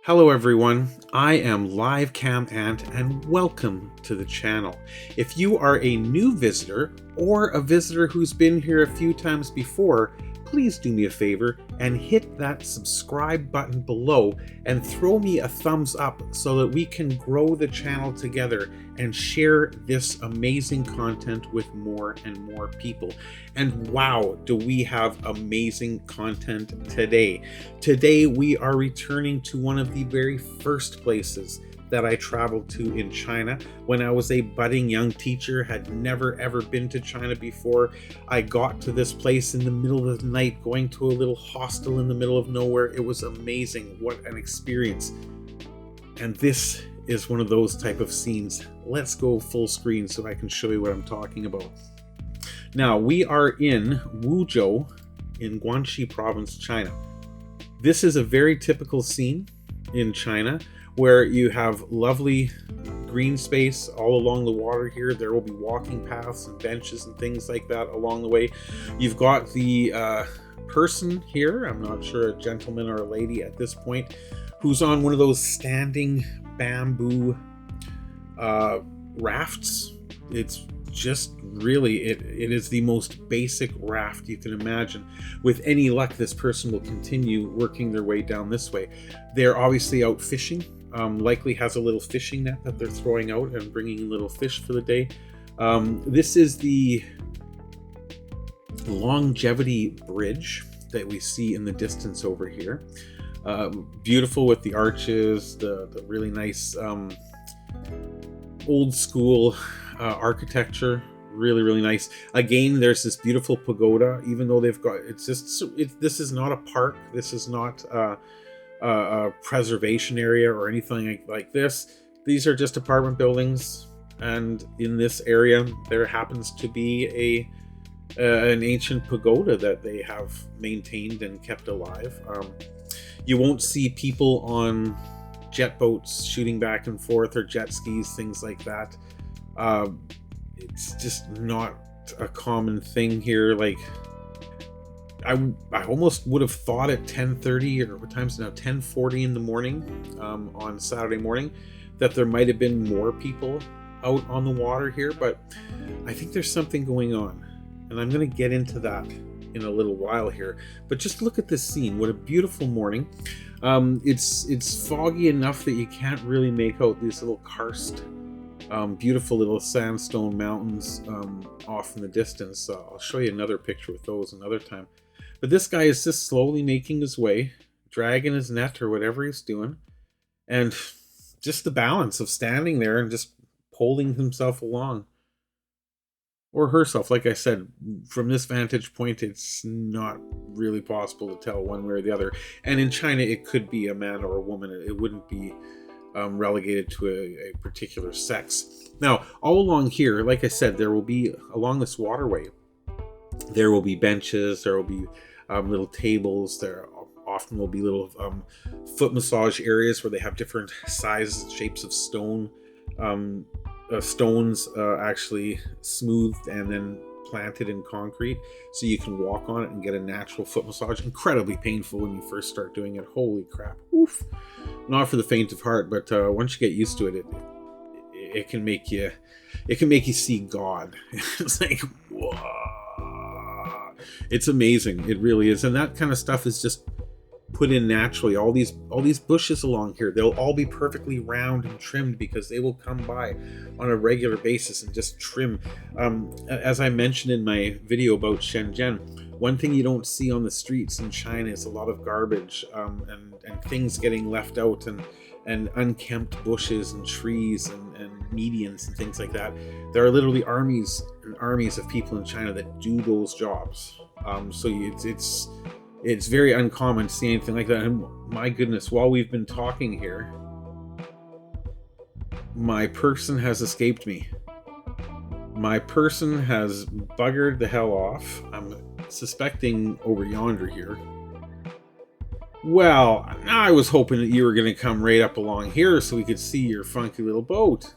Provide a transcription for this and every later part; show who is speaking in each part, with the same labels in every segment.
Speaker 1: Hello everyone, I am livecamant and welcome to the channel. If you are a new visitor or a visitor who's been here a few times before, please do me a favor and hit that subscribe button below and throw me a thumbs up so that we can grow the channel together and share this amazing content with more and more people. And wow, do we have amazing content today. Today we are returning to one of the very first places that I traveled to in China when I was a budding young teacher, had never ever been to China before. I got to this place in the middle of the night, going to a little hostel in the middle of nowhere. It was amazing. What an experience. And this is one of those type of scenes. Let's go full screen so I can show you what I'm talking about. Now, we are in Wuzhou in Guangxi Province, China. This is a very typical scene in China where you have lovely green space all along the water here. There will be walking paths and benches and things like that along the way. You've got the person here, I'm not sure, a gentleman or a lady at this point, who's on one of those standing bamboo rafts. It's just really, it is the most basic raft you can imagine. With any luck, this person will continue working their way down this way. They're obviously out fishing. Likely has a little fishing net that they're throwing out and bringing little fish for the day. This is the longevity bridge that we see in the distance over here. Beautiful with the arches, the really nice old school architecture. Really nice. Again, there's this beautiful pagoda, even though they've got, this is not a park. This is not a preservation area or anything like this. These are just apartment buildings, and in this area there happens to be an ancient pagoda that they have maintained and kept alive. You won't see people on jet boats shooting back and forth or jet skis, things like that. It's just not a common thing here. Like, I almost would have thought at 10:30 or what time's it now, 10:40 in the morning on Saturday morning, that there might have been more people out on the water here, but I think there's something going on, and I'm going to get into that in a little while here. But just look at this scene. What a beautiful morning. It's foggy enough that you can't really make out these little karst, beautiful little sandstone mountains off in the distance. I'll show you another picture with those another time. But this guy is just slowly making his way, dragging his net or whatever he's doing. And just the balance of standing there and just pulling himself along. Or herself. Like I said, from this vantage point, it's not really possible to tell one way or the other. And in China, it could be a man or a woman. It wouldn't be relegated to a particular sex. Now, all along here, like I said, there will be, along this waterway, there will be benches, there will be little tables, there often will be little foot massage areas where they have different sizes, shapes of stone. Stones actually smoothed and then planted in concrete, so you can walk on it and get a natural foot massage. Incredibly painful when you first start doing it. Holy crap. Oof. Not for the faint of heart, but once you get used to it, it can make you see God. It's like, whoa. It's amazing. It really is. And that kind of stuff is just put in naturally. All these bushes along here, they'll all be perfectly round and trimmed because they will come by on a regular basis and just trim. As I mentioned in my video about Shenzhen, one thing you don't see on the streets in China is a lot of garbage and things getting left out, and unkempt bushes and trees and medians and things like that. There are literally armies and armies of people in China that do those jobs. So it's very uncommon to see anything like that. And my goodness, while we've been talking here, my person has escaped me. My person has buggered the hell off. I'm suspecting over yonder here. Well, I was hoping that you were going to come right up along here so we could see your funky little boat.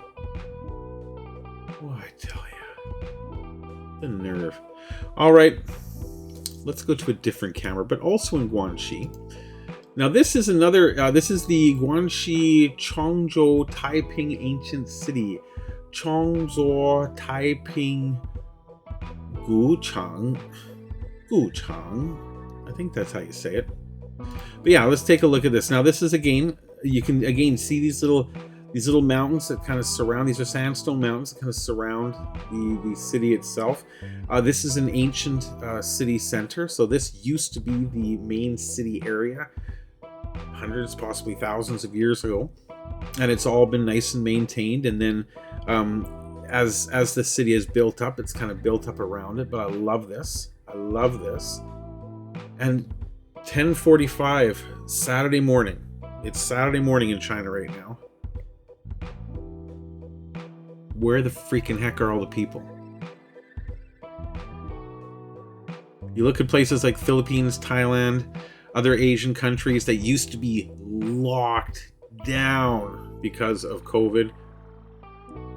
Speaker 1: Well, I tell you, the nerve. All right, let's go to a different camera, but also in Guangxi. Now this is another, this is the Guangxi Chongzhou Taiping Ancient City. Chongzhou Taiping Guchang. I think that's how you say it. But yeah, let's take a look at this. Now this is, again, you can again see these little mountains that kind of surround. These are sandstone mountains that kind of surround the city itself. This is an ancient city center. So this used to be the main city area hundreds, possibly thousands of years ago. And it's all been nice and maintained. And then as the city is built up, it's kind of built up around it. But I love this. I love this. And 10:45 Saturday morning. It's Saturday morning in China right now. Where the freaking heck are all the people? You look at places like Philippines, Thailand, other Asian countries that used to be locked down because of COVID.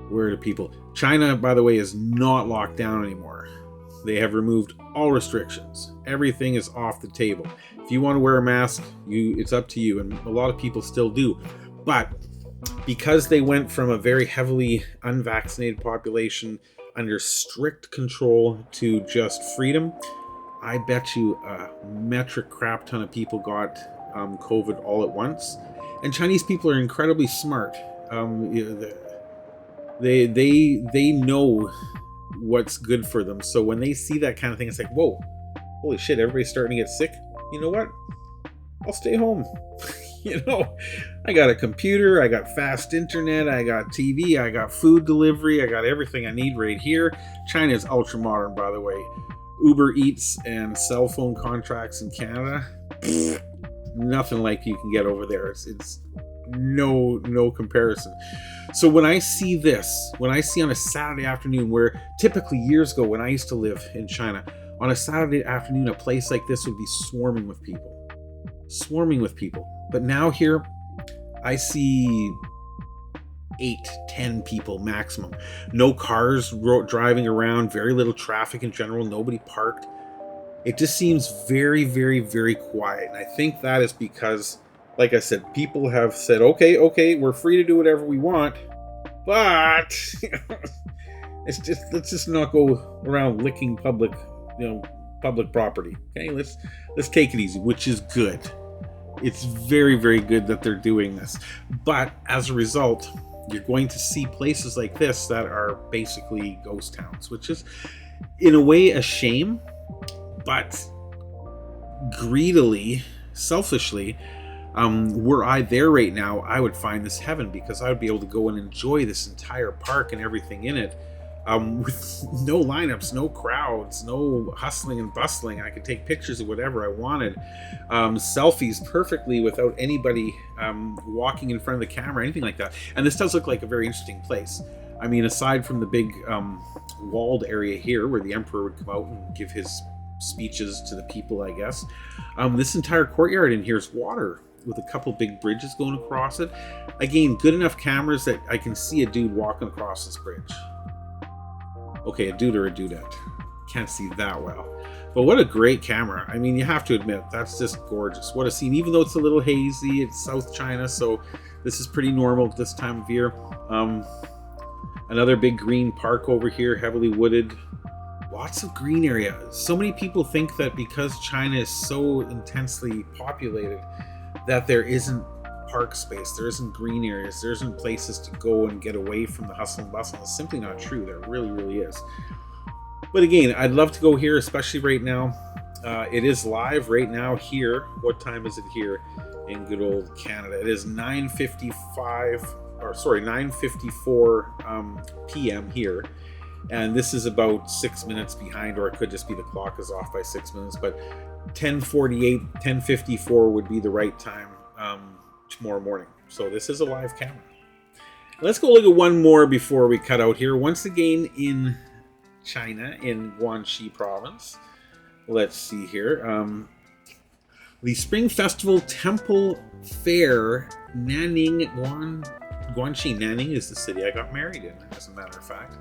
Speaker 1: Where are the people? China, by the way, is not locked down anymore. They have removed all restrictions. Everything is off the table. If you want to wear a mask, it's up to you, and a lot of people still do. But because they went from a very heavily unvaccinated population under strict control to just freedom, I bet you a metric crap ton of people got COVID all at once. And Chinese people are incredibly smart. They know what's good for them. So when they see that kind of thing, it's like, whoa, holy shit, everybody's starting to get sick. You know what? I'll stay home. I got a computer, I got fast internet, I got TV, I got food delivery, I got everything I need right here. China is ultra modern, by the way. Uber Eats and cell phone contracts in Canada, nothing like you can get over there. It's no comparison. So when I see this, when I see on a Saturday afternoon, where typically years ago when I used to live in China, on a Saturday afternoon, a place like this would be swarming with people. But now here, I see 8-10 people maximum. No cars driving around, very little traffic in general, nobody parked. It just seems very, very, very quiet. And I think that is because, like I said, people have said, okay, we're free to do whatever we want, but let's just not go around licking public property. Okay, let's take it easy, which is good. It's very, very good that they're doing this. But as a result, you're going to see places like this that are basically ghost towns, which is in a way a shame, but greedily, selfishly, were I there right now, I would find this heaven, because I would be able to go and enjoy this entire park and everything in it, with no lineups, no crowds, no hustling and bustling. I could take pictures of whatever I wanted, selfies perfectly without anybody walking in front of the camera, anything like that. And this does look like a very interesting place. I mean, aside from the big walled area here where the emperor would come out and give his speeches to the people, I guess, this entire courtyard in here is water, with a couple big bridges going across it. Again, good enough cameras that I can see a dude walking across this bridge. Okay, a dude or a dudette. Can't see that well. But what a great camera. I mean, you have to admit, that's just gorgeous. What a scene. Even though it's a little hazy, it's South China, so this is pretty normal at this time of year. Another big green park over here, heavily wooded. Lots of green area. So many people think that because China is so intensely populated, that there isn't park space, there isn't green areas, there isn't places to go and get away from the hustle and bustle. It's simply not true. There really, really is. But again, I'd love to go here, especially right now. It is live right now here. What time is it here in good old Canada? It is 9:54 p.m. here. And this is about 6 minutes behind, or it could just be the clock is off by 6 minutes. But 10:48, 10:54 would be the right time tomorrow morning. So this is a live camera. Let's go look at one more before we cut out here. Once again in China, in Guangxi Province. Let's see here. The Spring Festival Temple Fair, Nanning, Guangxi. Nanning is the city I got married in, as a matter of fact.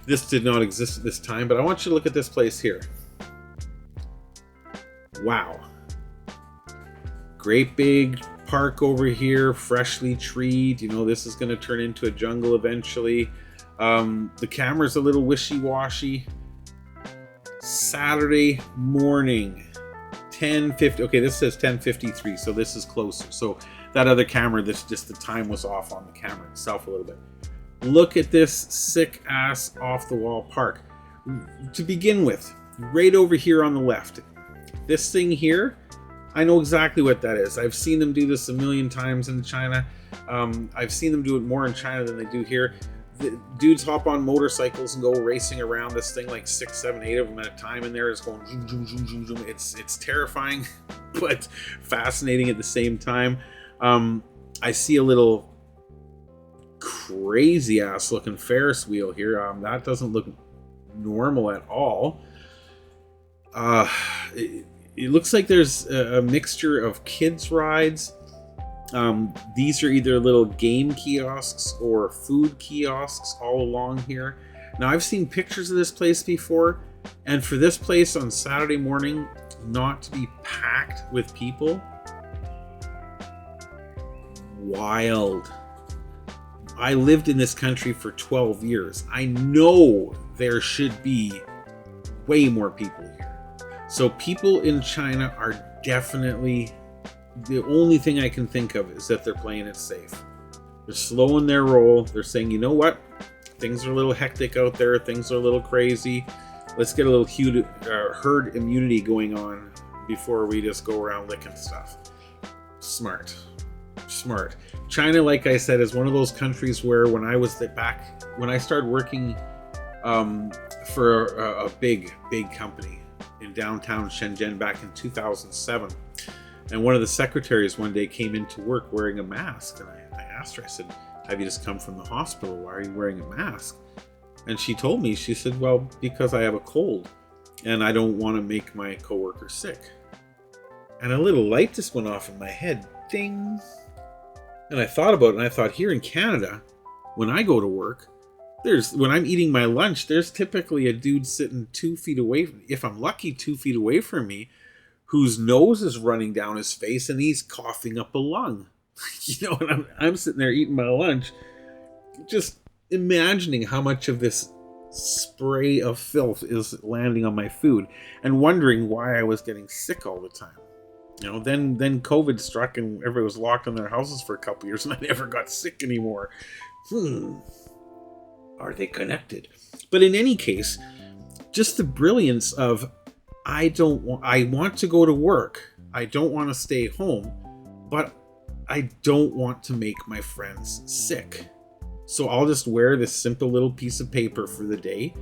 Speaker 1: This did not exist at this time, but I want you to look at this place here. Wow. Great big park over here, freshly treed. You know, this is going to turn into a jungle eventually. The camera's a little wishy-washy. Saturday morning, 10:50. Okay, this says 10:53, so this is closer. So that other camera, this just the time was off on the camera itself a little bit. Look at this sick ass off the wall park. To begin with, right over here on the left, this thing here, I know exactly what that is. I've seen them do this a million times in China. I've seen them do it more in China than they do here. The dudes hop on motorcycles and go racing around this thing, like 6, 7, 8 of them at a time in there. It's going zoom, zoom, zoom, zoom, zoom. It's terrifying, but fascinating at the same time. I see a little crazy ass looking Ferris wheel here. That doesn't look normal at all. It looks like there's a mixture of kids rides. These are either little game kiosks or food kiosks all along here. Now, I've seen pictures of this place before, and for this place on Saturday morning not to be packed with people, wild. I lived in this country for 12 years. I know there should be way more people here. So people in China are definitely, the only thing I can think of is that they're playing it safe. They're slowing their roll. They're saying, you know what? Things are a little hectic out there. Things are a little crazy. Let's get a little herd immunity going on before we just go around licking stuff. Smart. China, like I said, is one of those countries where when I started working for a big company in downtown Shenzhen back in 2007, and one of the secretaries one day came into work wearing a mask, and I asked her, I said, have you just come from the hospital? Why are you wearing a mask? And she told me, she said, well, because I have a cold and I don't want to make my coworker sick. And a little light just went off in my head. Ding. And I thought about it, and I thought, here in Canada, when I go to work, when I'm eating my lunch, there's typically a dude sitting 2 feet away, if I'm lucky, 2 feet away from me, whose nose is running down his face and he's coughing up a lung. You know, and I'm sitting there eating my lunch, just imagining how much of this spray of filth is landing on my food and wondering why I was getting sick all the time. You know, then COVID struck and everybody was locked in their houses for a couple years and I never got sick anymore. Are they connected? But in any case, just the brilliance of, I want to go to work. I don't want to stay home, but I don't want to make my friends sick. So I'll just wear this simple little piece of paper for the day.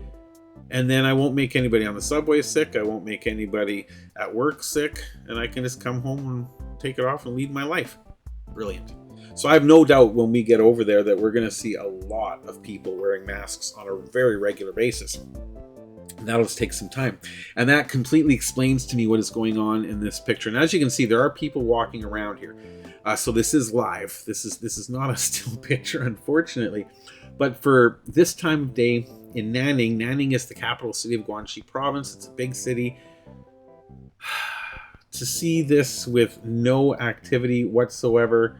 Speaker 1: And then I won't make anybody on the subway sick. I won't make anybody at work sick. And I can just come home and take it off and lead my life. Brilliant. So I have no doubt when we get over there that we're going to see a lot of people wearing masks on a very regular basis. And that'll just take some time. And that completely explains to me what is going on in this picture. And as you can see, there are people walking around here. So this is live. This is not a still picture, unfortunately. But for this time of day in Nanning is the capital city of Guangxi Province. It's a big city. To see this with no activity whatsoever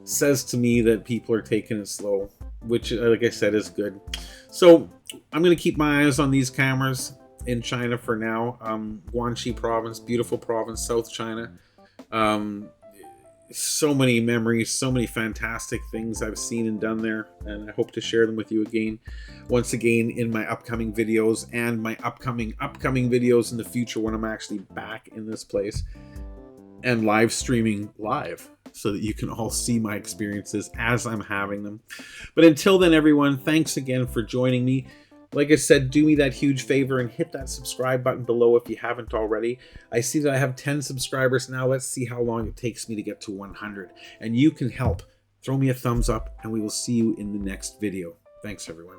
Speaker 1: says to me that people are taking it slow, which, like I said, is good. So I'm going to keep my eyes on these cameras in China for now. Guangxi Province, beautiful province, South China. So many memories, so many fantastic things I've seen and done there, and I hope to share them with you once again in my upcoming videos and my upcoming videos in the future when I'm actually back in this place and live streaming live so that you can all see my experiences as I'm having them. But until then, everyone, thanks again for joining me. Like I said, do me that huge favor and hit that subscribe button below if you haven't already. I see that I have 10 subscribers now. Let's see how long it takes me to get to 100. And you can help. Throw me a thumbs up and we will see you in the next video. Thanks, everyone.